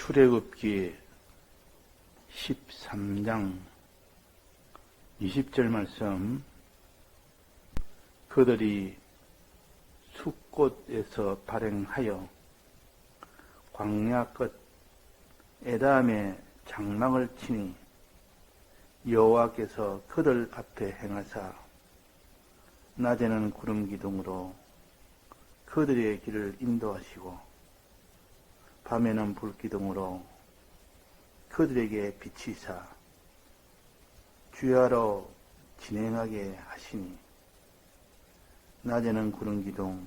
출애굽기 13장 20절 말씀. 그들이 숫곳에서 발행하여 광야 끝 에담에 장막을 치니 여호와께서 그들 앞에 행하사 낮에는 구름 기둥으로 그들의 길을 인도하시고 밤에는 불 기둥으로 그들에게 비치사 주야로 진행하게 하시니 낮에는 구름 기둥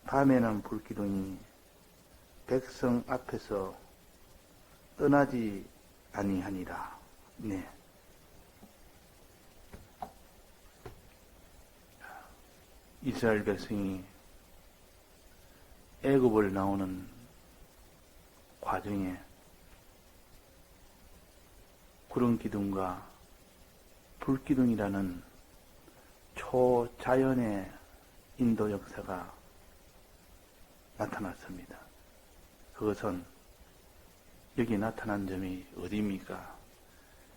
밤에는 불 기둥이 백성 앞에서 떠나지 아니하니라. 네. 이스라엘 백성이 애굽을 나오는 과정에 구름 기둥과 불 기둥이라는 초자연의 인도 역사가 나타났습니다. 그것은 여기 나타난 점이 어디입니까?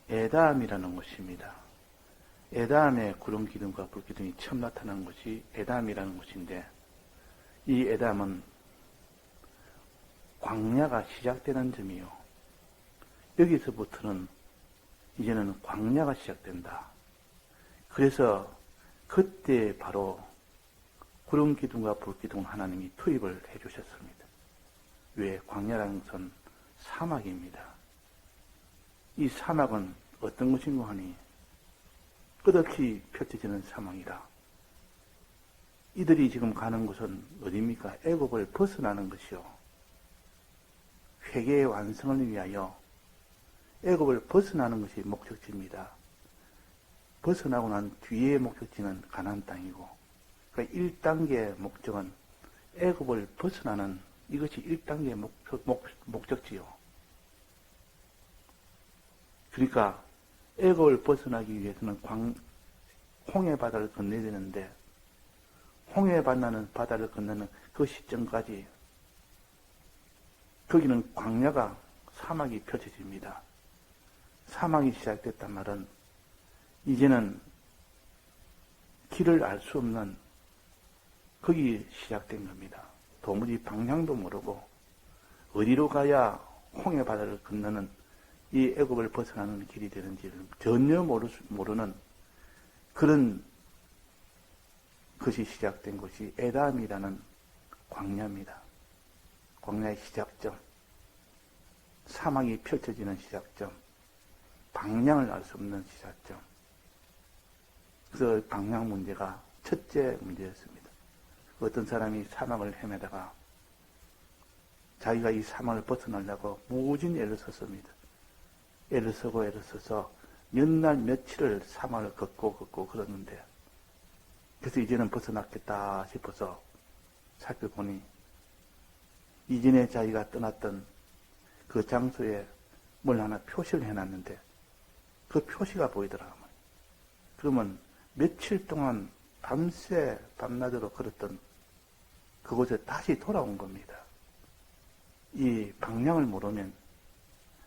에담이라는 곳입니다. 에담의 구름 기둥과 불 기둥이 처음 나타난 곳이 에담이라는 곳인데, 이 에담은 광야가 시작되는 점이요. 여기서부터는 이제는 광야가 시작된다. 그래서 그때 바로 구름 기둥과 불 기둥 하나님이 투입을 해 주셨습니다. 왜? 광야라는 것은 사막입니다. 이 사막은 어떤 것인가 하니 끝없이 펼쳐지는 사막이라. 이들이 지금 가는 곳은 어디입니까? 애굽을 벗어나는 것이요. 회개의 완성을 위하여 애굽을 벗어나는 것이 목적지입니다. 벗어나고 난 뒤의 목적지는 가나안 땅이고, 그러니까 1단계 목적은 애굽을 벗어나는 이것이 1단계 목적지요. 그러니까 애굽을 벗어나기 위해서는 홍해 바다를 건너야 되는데, 홍해 바다를 건너는 그 시점까지 거기는 광야가 사막이 펼쳐집니다. 사막이 시작됐단 말은 이제는 길을 알 수 없는 거기 시작된 겁니다. 도무지 방향도 모르고 어디로 가야 홍해 바다를 건너는 이 애굽을 벗어나는 길이 되는지를 전혀 모르는 그런 것이 시작된 곳이 에담이라는 광야입니다. 광야의 시작점, 사막이 펼쳐지는 시작점, 방향을 알 수 없는 시작점. 그래서 방향 문제가 첫째 문제였습니다. 어떤 사람이 사막을 헤매다가 자기가 이 사막을 벗어나려고 무진 애를 썼습니다. 애를 써서 몇 날 며칠을 사막을 걷고 그러는데, 그래서 이제는 벗어났겠다 싶어서 살펴보니 이전에 자기가 떠났던 그 장소에 뭘 하나 표시를 해놨는데 그 표시가 보이더라고요. 그러면 며칠 동안 밤새 밤낮으로 걸었던 그곳에 다시 돌아온 겁니다. 이 방향을 모르면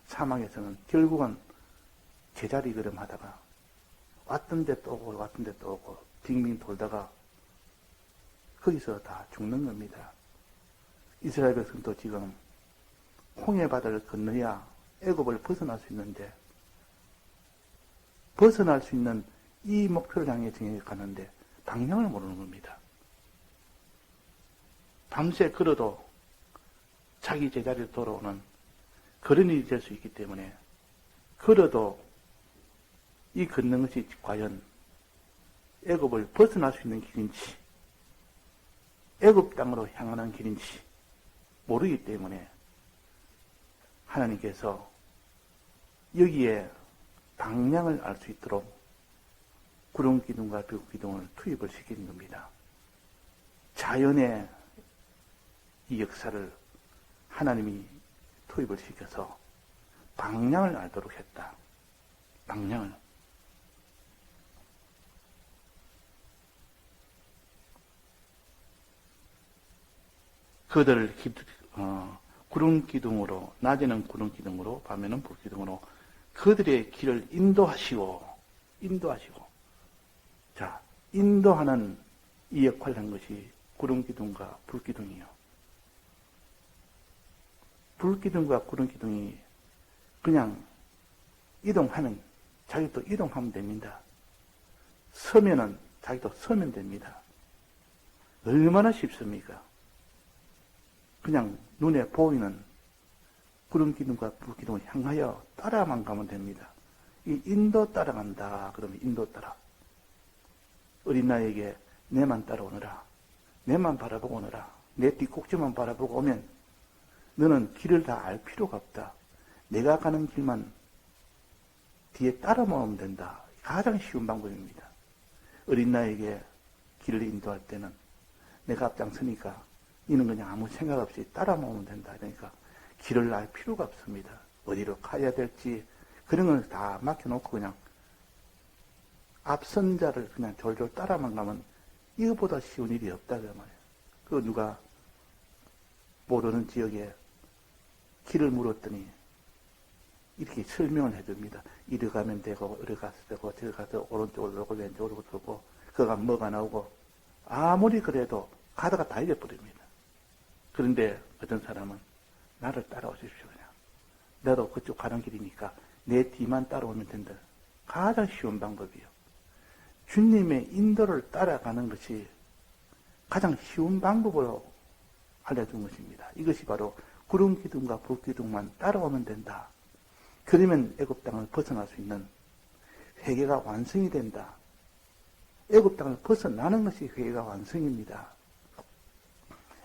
사막에서는 결국은 제자리 걸음하다가 왔던 데 또 오고 빙빙 돌다가 거기서 다 죽는 겁니다. 이스라엘 백성도 지금 홍해 바다를 건너야 애굽을 벗어날 수 있는데, 벗어날 수 있는 이 목표를 향해 진행해 가는데 방향을 모르는 겁니다. 밤새 걸어도 자기 제자리로 돌아오는 그런 일이 될 수 있기 때문에, 걸어도 이 걷는 것이 과연 애굽을 벗어날 수 있는 길인지 애굽 땅으로 향하는 길인지 모르기 때문에 하나님께서 여기에 방향을 알 수 있도록 구름 기둥과 불 기둥을 투입을 시키는 겁니다. 자연의 이 역사를 하나님이 투입을 시켜서 방향을 알도록 했다. 방향을. 그들을 구름 기둥으로, 낮에는 구름 기둥으로, 밤에는 불 기둥으로 그들의 길을 인도하시고, 자, 인도하는 이 역할을 한 것이 구름 기둥과 불 기둥이요. 불 기둥과 구름 기둥이 그냥 이동하면 자기도 이동하면 됩니다. 서면은 자기도 서면 됩니다. 얼마나 쉽습니까? 그냥 눈에 보이는 구름 기둥과 불 기둥을 향하여 따라만 가면 됩니다. 이 인도 따라간다 그러면 인도 따라. 어린아이에게 내만 따라오너라. 내만 바라보고 오너라. 내 뒷꼭지만 바라보고 오면 너는 길을 다 알 필요가 없다. 내가 가는 길만 뒤에 따라만 오면 된다. 가장 쉬운 방법입니다. 어린아이에게 길을 인도할 때는 내가 앞장서니까 이는 그냥 아무 생각 없이 따라만 오면 된다. 그러니까 길을 알 필요가 없습니다. 어디로 가야 될지 그런 걸 다 맡겨놓고 그냥 앞선 자를 그냥 졸졸 따라만 가면 이거보다 쉬운 일이 없다 그 말이에요. 그 누가 모르는 지역에 길을 물었더니 이렇게 설명을 해줍니다. 이리 가면 되고 이리 가서 되고 저리 가서 오른쪽으로 돌고 왼쪽으로 돌고 그가 뭐가 나오고 아무리 그래도 가다가 다 잊어버립니다. 그런데 어떤 사람은 나를 따라오십시오 그냥. 나도 그쪽 가는 길이니까 내 뒤만 따라오면 된다. 가장 쉬운 방법이요. 주님의 인도를 따라가는 것이 가장 쉬운 방법으로 알려준 것입니다. 이것이 바로 구름 기둥과 불 기둥만 따라오면 된다. 그러면 애굽 땅을 벗어날 수 있는 회개가 완성이 된다. 애굽 땅을 벗어나는 것이 회개가 완성입니다.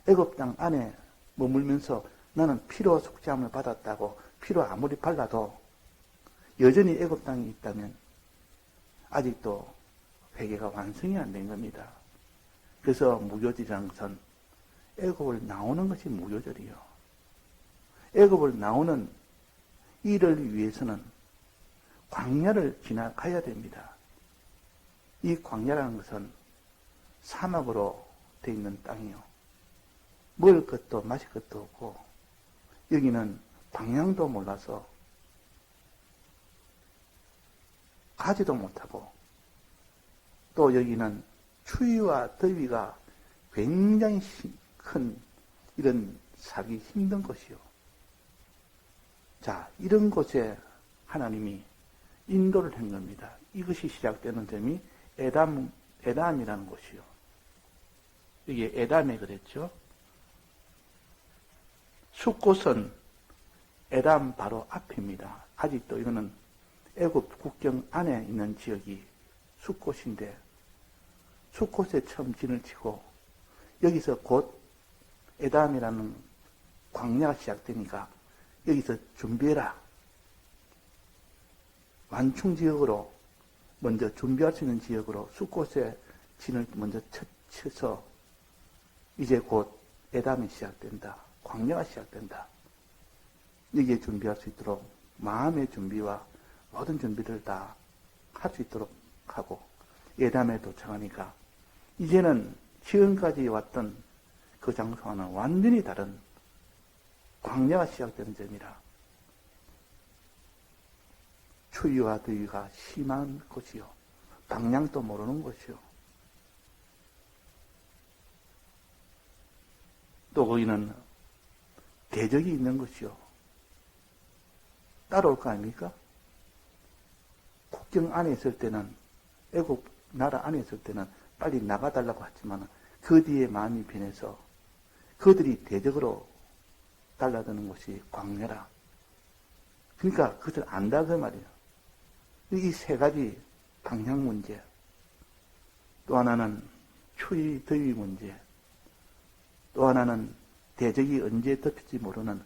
애굽 땅 안에 머물면서 나는 피로 속죄함을 받았다고 피로 아무리 발라도 여전히 애굽 땅이 있다면 아직도 회개가 완성이 안 된 겁니다. 그래서 무교지장선 애굽을 나오는 것이 무교절이요. 애굽을 나오는 이를 위해서는 광야를 지나가야 됩니다. 이 광야라는 것은 사막으로 되어 있는 땅이요. 먹을 것도 마실 것도 없고 여기는 방향도 몰라서 가지도 못하고 또 여기는 추위와 더위가 굉장히 큰 이런 살기 힘든 곳이요. 자, 이런 곳에 하나님이 인도를 한 겁니다. 이것이 시작되는 점이 에담이라는 곳이요. 이게 에담에 그랬죠. 숫곳은 에담 바로 앞입니다. 아직도 이거는 애굽 국경 안에 있는 지역이 숫곳인데 숫곳에 처음 진을 치고 여기서 곧 에담이라는 광야가 시작되니까 여기서 준비해라. 완충지역으로 먼저 준비할 수 있는 지역으로 숫곳에 진을 먼저 쳐서 이제 곧 에담이 시작된다. 광야가 시작된다. 여기에 준비할 수 있도록 마음의 준비와 모든 준비를 다 할 수 있도록 하고 에담에 도착하니까 이제는 지금까지 왔던 그 장소와는 완전히 다른 광야가 시작되는 점이라 추위와 더위가 심한 곳이요. 방향도 모르는 곳이요. 또 거기는 대적이 있는 곳이요. 따라올 거 아닙니까? 국경 안에 있을 때는 애국 나라 안에 있을 때는 빨리 나가달라고 했지만 그 뒤에 마음이 변해서 그들이 대적으로 달라드는 곳이 광야라. 그러니까 그것을 안다 그 말이에요. 이 세 가지 방향 문제, 또 하나는 추위 더위 문제, 또 하나는 대적이 언제 덮일지 모르는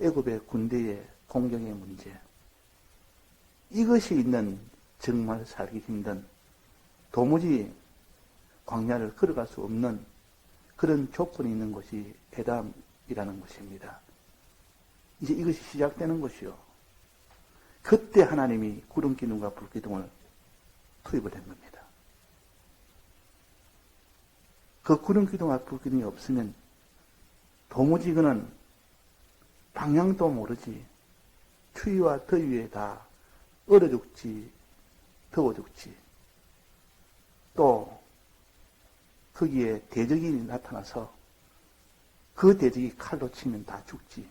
애굽의 군대의 공격의 문제. 이것이 있는 정말 살기 힘든 도무지 광야를 걸어갈 수 없는 그런 조건이 있는 곳이 에담이라는 곳입니다. 이제 이것이 시작되는 것이요. 그때 하나님이 구름 기둥과 불 기둥을 투입을 한 겁니다. 그 구름 기둥과 불 기둥이 없으면 도무지 그는 방향도 모르지. 추위와 더위에 다 얼어 죽지, 더워 죽지. 또 거기에 대적이 나타나서 그 대적이 칼로 치면 다 죽지.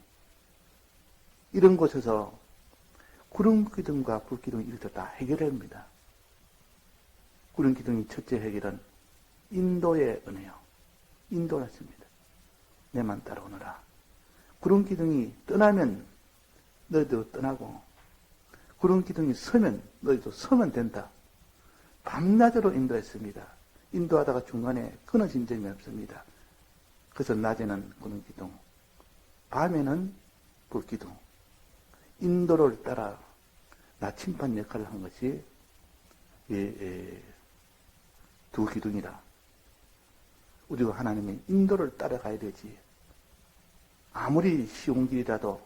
이런 곳에서 구름기둥과 불기둥이 이렇게 다 해결합니다. 구름기둥이 첫째 해결은 인도의 은혜요. 인도였습니다. 내만 따라오너라. 구름기둥이 떠나면 너희도 떠나고, 구름기둥이 서면 너희도 서면 된다. 밤낮으로 인도했습니다. 인도하다가 중간에 끊어진 점이 없습니다. 그래서 낮에는 구름기둥, 밤에는 불기둥, 인도를 따라 나침반 역할을 한 것이 두 기둥이라. 우리가 하나님의 인도를 따라가야 되지. 아무리 쉬운 길이라도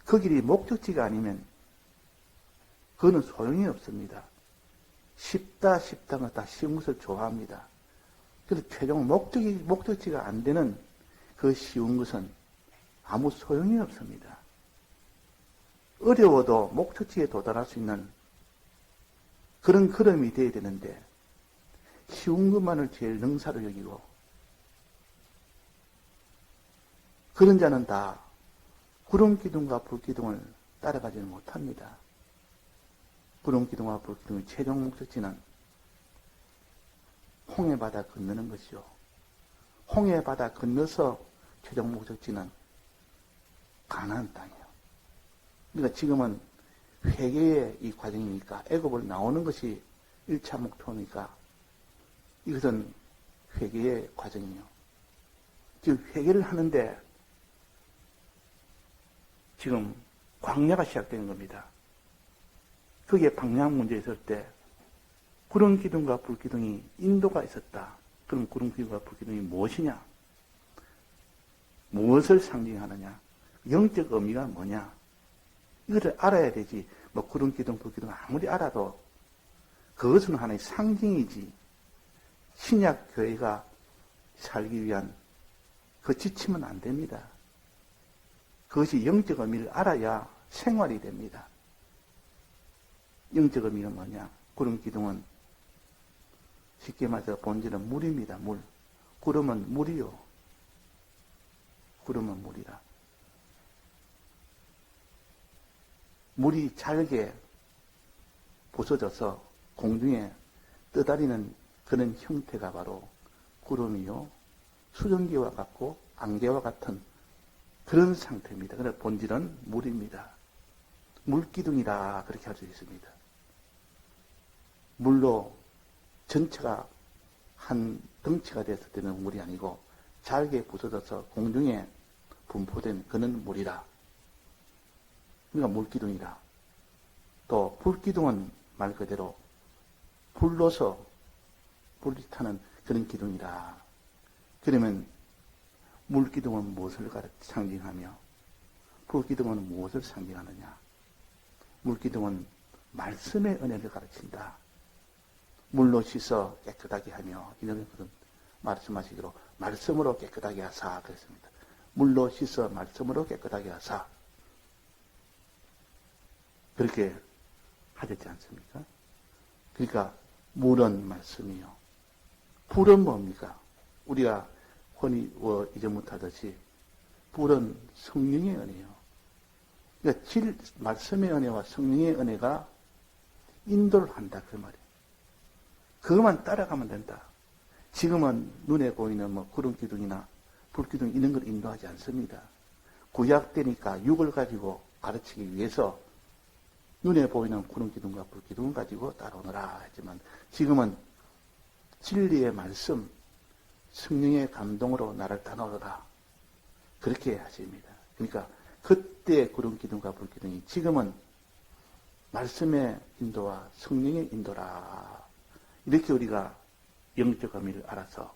그 길이 목적지가 아니면 그거는 소용이 없습니다. 쉽다는 다 쉬운 것을 좋아합니다. 그래서 최종 목적지가 안 되는 그 쉬운 것은 아무 소용이 없습니다. 어려워도 목적지에 도달할 수 있는 그런 걸음이 되어야 되는데 쉬운 것만을 제일 능사로 여기고 그런 자는 다 구름기둥과 불기둥을 따라가지는 못합니다. 구름기둥과 불기둥의 최종 목적지는 홍해바다 건너는 것이요. 홍해바다 건너서 최종 목적지는 가나안 땅이에요. 그러니까 지금은 회개의 이 과정이니까 애굽을 나오는 것이 1차 목표니까 이것은 회개의 과정이에요. 지금 회개를 하는데 지금 광야가 시작되는 겁니다. 거기에 방향 문제 있을 때 구름기둥과 불기둥이 인도가 있었다. 그럼 구름기둥과 불기둥이 무엇이냐? 무엇을 상징하느냐? 영적 의미가 뭐냐? 이것을 알아야 되지. 뭐 구름기둥, 불기둥 아무리 알아도 그것은 하나의 상징이지. 신약 교회가 살기 위한 그 지침은 안 됩니다. 그것이 영적 의미를 알아야 생활이 됩니다. 영적 의미는 뭐냐? 구름기둥은 쉽게 말해서 본질은 물입니다. 물. 구름은 물이요. 구름은 물이라. 물이 잘게 부서져서 공중에 떠다니는 그런 형태가 바로 구름이요. 수증기와 같고 안개와 같은 그런 상태입니다. 그래서 본질은 물입니다. 물기둥이라 그렇게 할 수 있습니다. 물로 전체가 한 덩치가 됐을 때는 물이 아니고 잘게 부서져서 공중에 분포된 그런 물이라. 그러니까 물기둥이라. 또 불기둥은 말 그대로 불로서 불이 타는 그런 기둥이라. 그러면 물기둥은 무엇을 상징하며 불기둥은 무엇을 상징하느냐? 물기둥은 말씀의 은혜를 가르친다. 물로 씻어 깨끗하게 하며 이런 것은 말씀하시기로 말씀으로 깨끗하게 하사 그랬습니다. 물로 씻어 말씀으로 깨끗하게 하사. 그렇게 하셨지 않습니까? 그러니까 물은 말씀이요. 불은 뭡니까? 우리가 흔히 이전부터 하듯이 불은 성령의 은혜요. 그러니까 말씀의 은혜와 성령의 은혜가 인도를 한다 그 말이에요. 그것만 따라가면 된다. 지금은 눈에 보이는 뭐 구름기둥이나 불기둥 이런 걸 인도하지 않습니다. 구약 때니까 육을 가지고 가르치기 위해서 눈에 보이는 구름기둥과 불기둥을 가지고 따라오너라 했지만 지금은 진리의 말씀, 성령의 감동으로 나를 따라오라. 그렇게 하십니다. 그러니까 그때 구름기둥과 불기둥이 지금은 말씀의 인도와 성령의 인도라. 이렇게 우리가 영적 의미를 알아서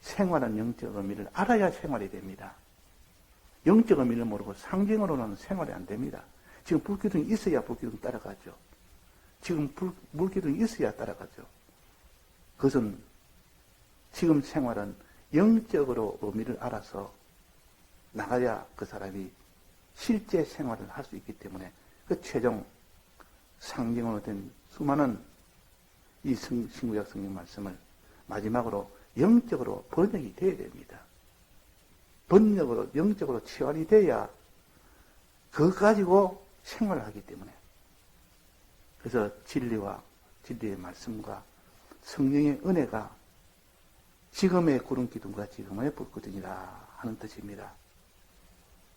생활한 영적 의미를 알아야 생활이 됩니다. 영적 의미를 모르고 상징으로는 생활이 안 됩니다. 지금 불기둥이 있어야 불기둥 따라가죠. 지금 물기둥이 있어야 따라가죠. 그것은 지금 생활은 영적으로 의미를 알아서 나가야 그 사람이 실제 생활을 할 수 있기 때문에 그 최종 상징으로 된 수많은 이 신구약 성경 말씀을 마지막으로 영적으로 번역이 되어야 됩니다. 번역으로, 영적으로 치환이 돼야 그거 가지고 생활을 하기 때문에. 그래서 진리의 말씀과 성령의 은혜가 지금의 구름 기둥과 지금의 불기둥이라 하는 뜻입니다.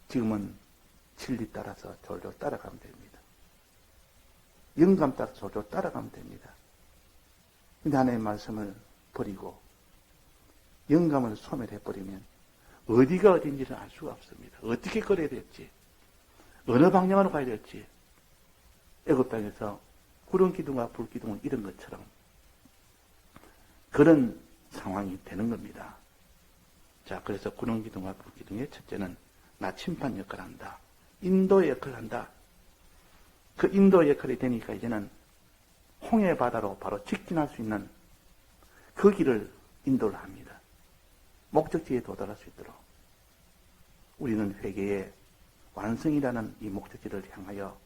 지금은 진리 따라서 졸졸 따라가면 됩니다. 영감 따라서 졸졸 따라가면 됩니다. 근데 하나님의 말씀을 버리고 영감을 소멸해버리면 어디가 어딘지를 알 수가 없습니다. 어떻게 걸어야 될지, 어느 방향으로 가야 될지. 애굽 땅에서 구름 기둥과 불 기둥을 잃은 것처럼 그런 상황이 되는 겁니다. 자, 그래서 구름 기둥과 불 기둥의 첫째는 나침반 역할을 한다. 인도의 역할을 한다. 그 인도 역할이 되니까 이제는 홍해 바다로 바로 직진할 수 있는 그 길을 인도를 합니다. 목적지에 도달할 수 있도록. 우리는 회개의 완성이라는 이 목적지를 향하여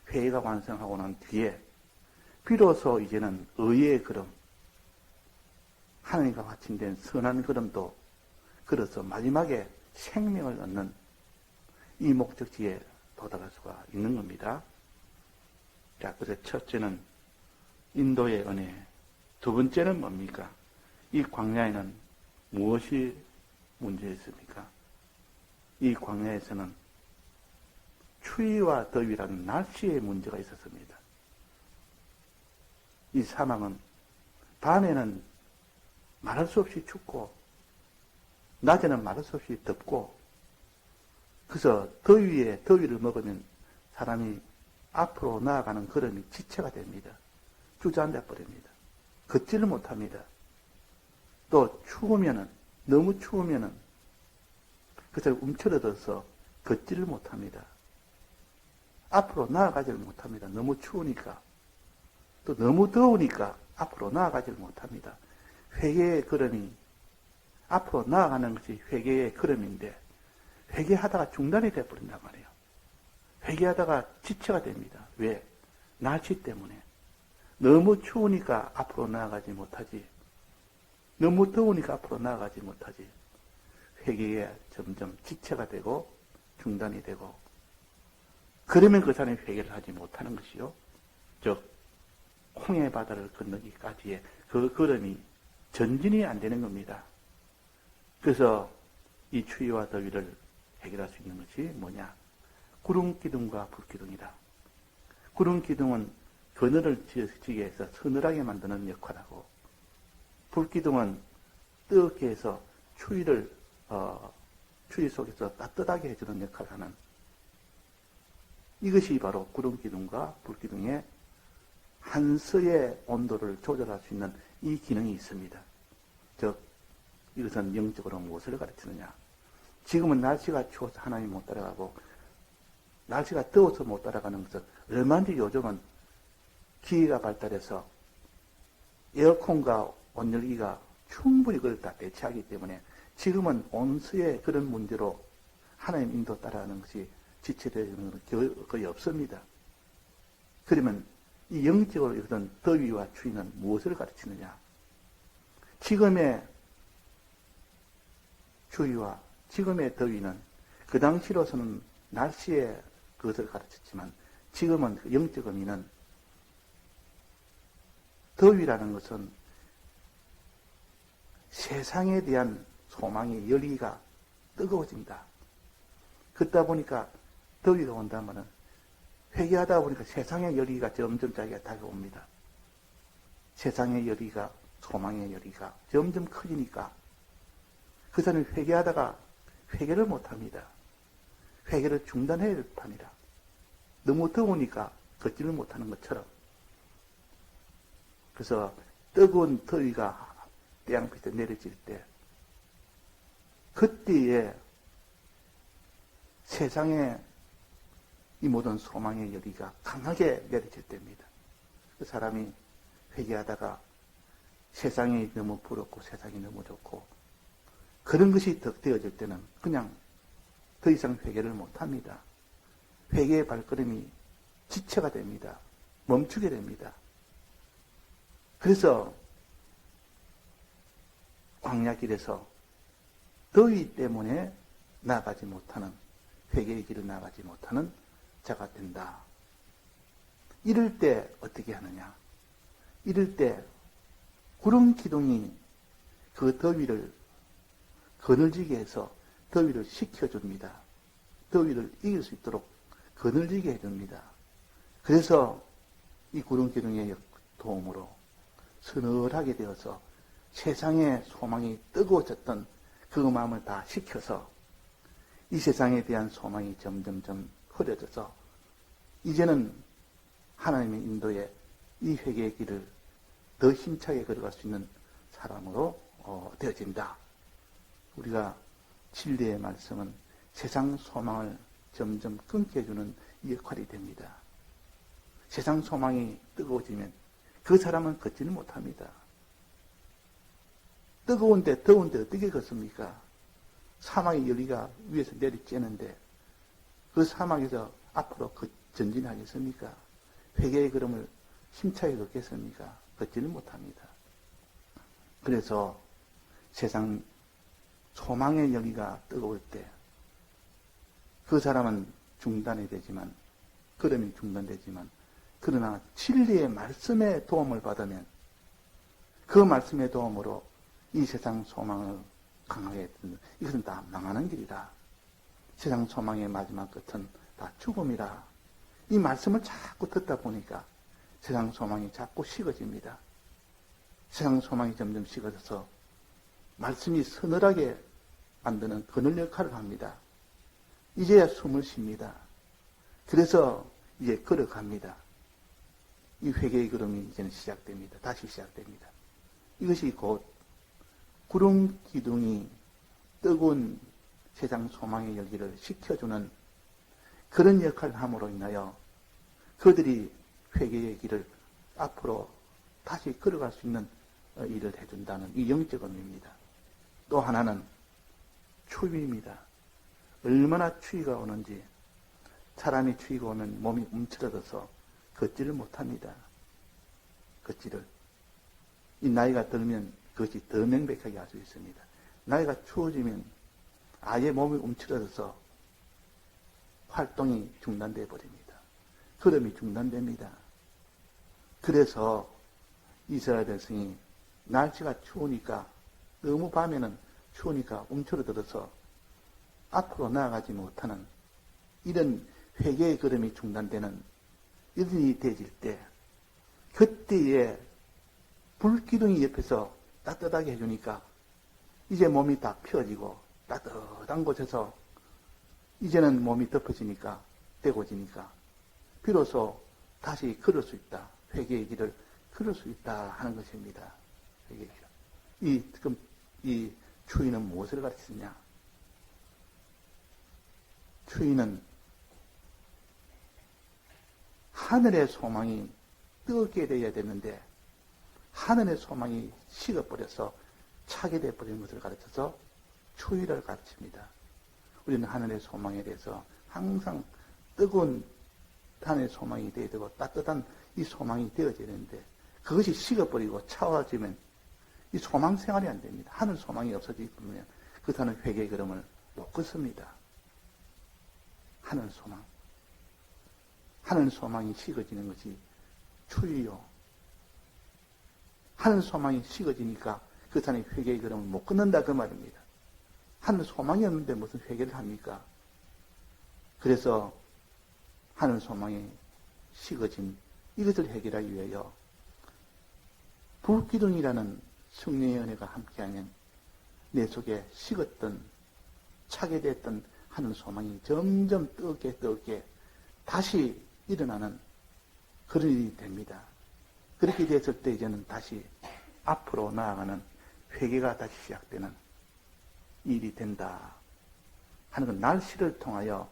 회개가 완성하고 난 뒤에 비로소 이제는 의의 걸음, 하나님과 확신된 선한 걸음도 걸어서 마지막에 생명을 얻는 이 목적지에 도달할 수가 있는 겁니다. 자, 그래서 첫째는 인도의 은혜, 두 번째는 뭡니까? 이 광야에는 무엇이 문제였습니까? 이 광야에서는 추위와 더위라는 날씨의 문제가 있었습니다. 이 사막은 밤에는 말할 수 없이 춥고 낮에는 말할 수 없이 덥고 그래서 더위를 먹으면 사람이 앞으로 나아가는 걸음이 지체가 됩니다. 주저앉아 버립니다. 걷지를 못합니다. 또 너무 추우면은 그래서 움츠러들어서 걷지를 못합니다. 앞으로 나아가지를 못합니다. 너무 추우니까. 또 너무 더우니까 앞으로 나아가지를 못합니다. 회개의 걸음이 앞으로 나아가는 것이 회개의 걸음인데 회개하다가 중단이 되어버린단 말이에요. 회개하다가 지체가 됩니다. 왜? 날씨 때문에. 너무 추우니까 앞으로 나아가지 못하지. 너무 더우니까 앞으로 나아가지 못하지. 회개에 점점 지체가 되고 중단이 되고 그러면 그 사람이 회개를 하지 못하는 것이요. 즉 홍해 바다를 건너기까지의 그 걸음이 전진이 안 되는 겁니다. 그래서 이 추위와 더위를 해결할 수 있는 것이 뭐냐? 구름 기둥과 불 기둥이다. 구름 기둥은 그늘을 지게 해서 서늘하게 만드는 역할하고 불 기둥은 뜨겁게 해서 추위 속에서 따뜻하게 해주는 역할을 하는 이것이 바로 구름 기둥과 불 기둥의 한서의 온도를 조절할 수 있는 이 기능이 있습니다. 즉 이것은 영적으로 무엇을 가르치느냐? 지금은 날씨가 추워서 하나님 못 따라가고 날씨가 더워서 못 따라가는 것은 얼마든지 요즘은 기계가 발달해서 에어컨과 온열기가 충분히 그걸 다 대체하기 때문에 지금은 온수의 그런 문제로 하나님 인도 따라가는 것이 지체되는 것은 거의 없습니다. 그러면 이 영적으로 이런 더위와 추위는 무엇을 가르치느냐? 지금의 추위와 지금의 더위는 그 당시로서는 날씨의 그것을 가르쳤지만 지금은 영적 의미는 더위라는 것은 세상에 대한 소망의 열기가 뜨거워진다. 그러다 보니까 더위가 온다면은 회개하다 보니까 세상의 열기가 점점 자기가 다가옵니다. 세상의 열기가, 소망의 열기가 점점 커지니까 그 사람이 회개하다가 회개를 못합니다. 회개를 중단해야 합니다. 너무 더우니까 걷지를 못하는 것처럼. 그래서 뜨거운 더위가 태양빛에 내려질 때 그때에 세상에 이 모든 소망의 열기가 강하게 내려질 때입니다. 그 사람이 회개하다가 세상이 너무 부럽고 세상이 너무 좋고 그런 것이 덕되어질 때는 그냥 더 이상 회개를 못합니다. 회개의 발걸음이 지체가 됩니다. 멈추게 됩니다. 그래서 광야길에서 더위 때문에 나가지 못하는, 회개의 길을 나가지 못하는 자가 된다. 이럴 때 어떻게 하느냐? 이럴 때 구름 기둥이 그 더위를 그늘지게 해서 더위를 식혀줍니다. 더위를 이길 수 있도록 그늘지게 해줍니다. 그래서 이 구름 기둥의 도움으로 서늘하게 되어서 세상의 소망이 뜨거워졌던 그 마음을 다 식혀서 이 세상에 대한 소망이 점점점 흐려져서 이제는 하나님의 인도에 이 회개의 길을 더 힘차게 걸어갈 수 있는 사람으로 되어진다. 우리가 진리의 말씀은 세상 소망을 점점 끊게 해주는 역할이 됩니다. 세상 소망이 뜨거워지면 그 사람은 걷지는 못합니다. 뜨거운데 더운데 어떻게 걷습니까? 사막의 열기가 위에서 내리쬐는데 그 사막에서 앞으로 전진하겠습니까? 회개의 걸음을 힘차게 걷겠습니까? 걷지는 못합니다. 그래서 세상 소망의 열기가 뜨거울 때 그 사람은 중단이 되지만, 걸음이 중단되지만, 그러나 진리의 말씀의 도움을 받으면 그 말씀의 도움으로 이 세상 소망을 강하게 듣는, 이것은 다 망하는 길이다. 세상 소망의 마지막 끝은 다 죽음이다. 이 말씀을 자꾸 듣다 보니까 세상 소망이 자꾸 식어집니다. 세상 소망이 점점 식어져서 말씀이 서늘하게 만드는 그늘 역할을 합니다. 이제야 숨을 쉽니다. 그래서 이제 걸어갑니다. 이 회개의 걸음이 이제는 시작됩니다. 다시 시작됩니다. 이것이 곧 구름 기둥이 뜨거운 세상 소망의 열기를 식혀주는 그런 역할을 함으로 인하여 그들이 회개의 길을 앞으로 다시 걸어갈 수 있는 일을 해준다는 이 영적 의미입니다. 또 하나는 추위입니다. 얼마나 추위가 오는지, 사람이 추위가 오면 몸이 움츠러져서 걷지를 못합니다. 걷지를. 이 나이가 들면 그것이 더 명백하게 알 수 있습니다. 나이가 추워지면 아예 몸이 움츠러져서 활동이 중단되어 버립니다. 걸음이 중단됩니다. 그래서 이스라엘 백성이 날씨가 추우니까, 너무 밤에는 추우니까 움츠러들어서 앞으로 나아가지 못하는 이런 회개의 걸음이 중단되는 이런 일이 되질 때, 그때에 불기둥이 옆에서 따뜻하게 해주니까 이제 몸이 다 펴지고 따뜻한 곳에서 이제는 몸이 덮어지니까, 떼고지니까 비로소 다시 걸을 수 있다. 회개의 길을 걸을 수 있다 하는 것입니다. 회개의 길. 그럼 이 추위는 무엇을 가르치느냐? 추위는 하늘의 소망이 뜨겁게 되어야 되는데 하늘의 소망이 식어버려서 차게 되어버리는 것을 가르쳐서 추위를 가르칩니다. 우리는 하늘의 소망에 대해서 항상 뜨거운 하늘의 소망이 되어야 되고 따뜻한 이 소망이 되어져야 되는데 그것이 식어버리고 차가워지면 이 소망 생활이 안 됩니다. 하늘 소망이 없어지면 그 사람은 회개의 걸음을 못 걷습니다. 하늘 소망. 하늘 소망이 식어지는 것이 추위요. 하늘 소망이 식어지니까 그 사람이 회개의 걸음을 못 걷는다 그 말입니다. 하늘 소망이 없는데 무슨 회개를 합니까? 그래서 하늘 소망이 식어진 이것을 해결하기 위하여 불기둥이라는 성령의 은혜가 함께하면 내 속에 식었던, 차게 됐던 하늘 소망이 점점 뜨겁게 다시 일어나는 그런 일이 됩니다. 그렇게 됐을 때 이제는 다시 앞으로 나아가는 회개가 다시 시작되는 일이 된다 하는 건 날씨를 통하여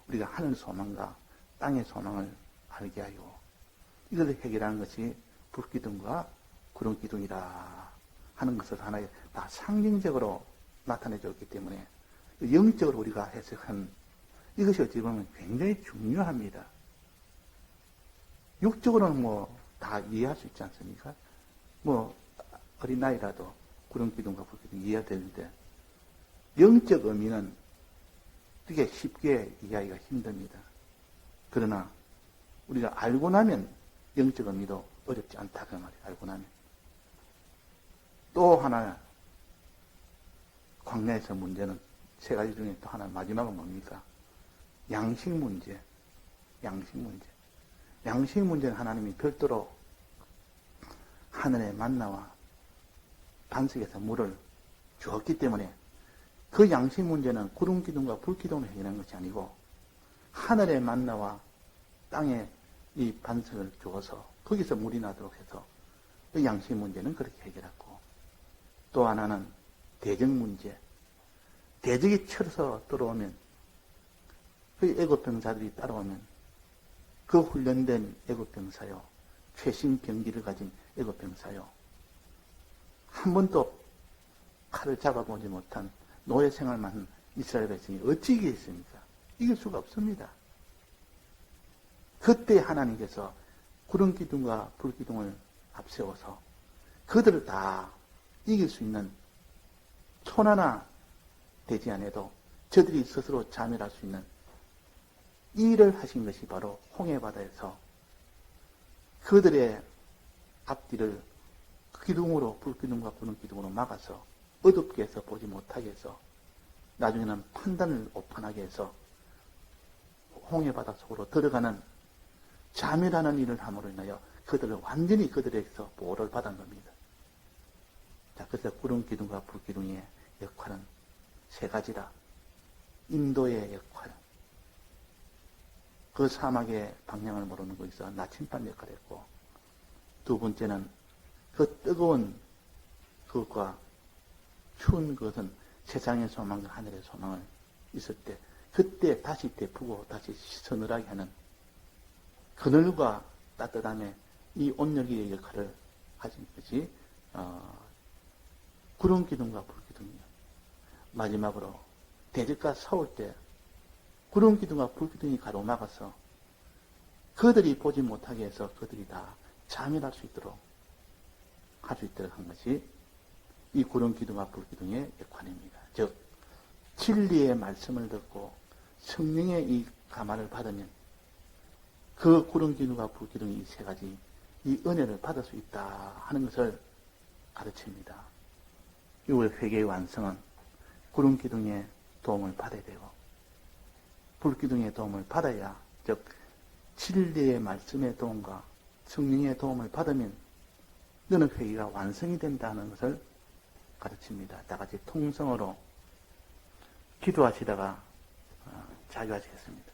우리가 하늘 소망과 땅의 소망을 알게 하고 이것을 해결하는 것이 불기둥과 구름기둥이라 하는 것을 하나의 다 상징적으로 나타내 줬기 때문에 영적으로 우리가 해석한 이것이 어찌 보면 굉장히 중요합니다. 육적으로는 뭐 다 이해할 수 있지 않습니까? 뭐 어린아이라도 구름기둥과 불기둥 이해가 되는데 영적 의미는 되게 쉽게 이해하기가 힘듭니다. 그러나 우리가 알고 나면 영적 의미도 어렵지 않다 그 말이에요. 알고 나면. 또 하나 광야에서 문제는 세 가지 중에 또 하나 마지막은 뭡니까? 양식 문제. 양식 문제. 양식 문제는 하나님이 별도로 하늘의 만나와 반석에서 물을 주었기 때문에 그 양식 문제는 구름 기둥과 불 기둥을 해결하는 것이 아니고 하늘의 만나와 땅에 이 반석을 주어서 거기서 물이 나도록 해서 그 양식 문제는 그렇게 해결했고 또 하나는 대적 문제. 대적이 쳐서 들어오면 그 애국 병사들이 따라오면 그 훈련된 애국 병사요, 최신 병기를 가진 애국 병사요, 한 번도 칼을 잡아보지 못한 노예 생활만 한 이스라엘 백성이 어찌 이기겠습니까? 이길 수가 없습니다. 그때 하나님께서 구름 기둥과 불 기둥을 앞세워서 그들을 다 이길 수 있는 손 하나 되지 않아도 저들이 스스로 자멸할 수 있는 이 일을 하신 것이 바로 홍해바다에서 그들의 앞뒤를 기둥으로 불기둥과 구름 기둥으로 막아서 어둡게 해서 보지 못하게 해서 나중에는 판단을 오판하게 해서 홍해바다 속으로 들어가는 자멸하는 일을 함으로 인하여 그들을 완전히 그들에게서 보호를 받은 겁니다. 자, 그래서 구름 기둥과 불 기둥의 역할은 세 가지라. 인도의 역할, 그 사막의 방향을 모르는 거기서 나침반 역할을 했고, 두 번째는 그 뜨거운 그것과 추운 것은 세상의 소망과 하늘의 소망을 있을 때 그때 다시 데푸고 다시 서늘하게 하는 그늘과 따뜻함의 이 온열기의 역할을 가진 것이 구름 기둥과 불 기둥이요. 마지막으로 대적과 싸울 때 구름 기둥과 불 기둥이 가로막아서 그들이 보지 못하게 해서 그들이 다 자멸할 수 있도록 할 수 있도록 한 것이 이 구름 기둥과 불 기둥의 역할입니다. 즉 진리의 말씀을 듣고 성령의 이 감화를 받으면 그 구름 기둥과 불 기둥이 이 세 가지 이 은혜를 받을 수 있다 하는 것을 가르칩니다. 6월 회개의 완성은 구름 기둥의 도움을 받아야 되고 불 기둥의 도움을 받아야, 즉 진리의 말씀의 도움과 성령의 도움을 받으면 너는 회개가 완성이 된다는 것을 가르칩니다. 다 같이 통성으로 기도하시다가 자유하시겠습니다.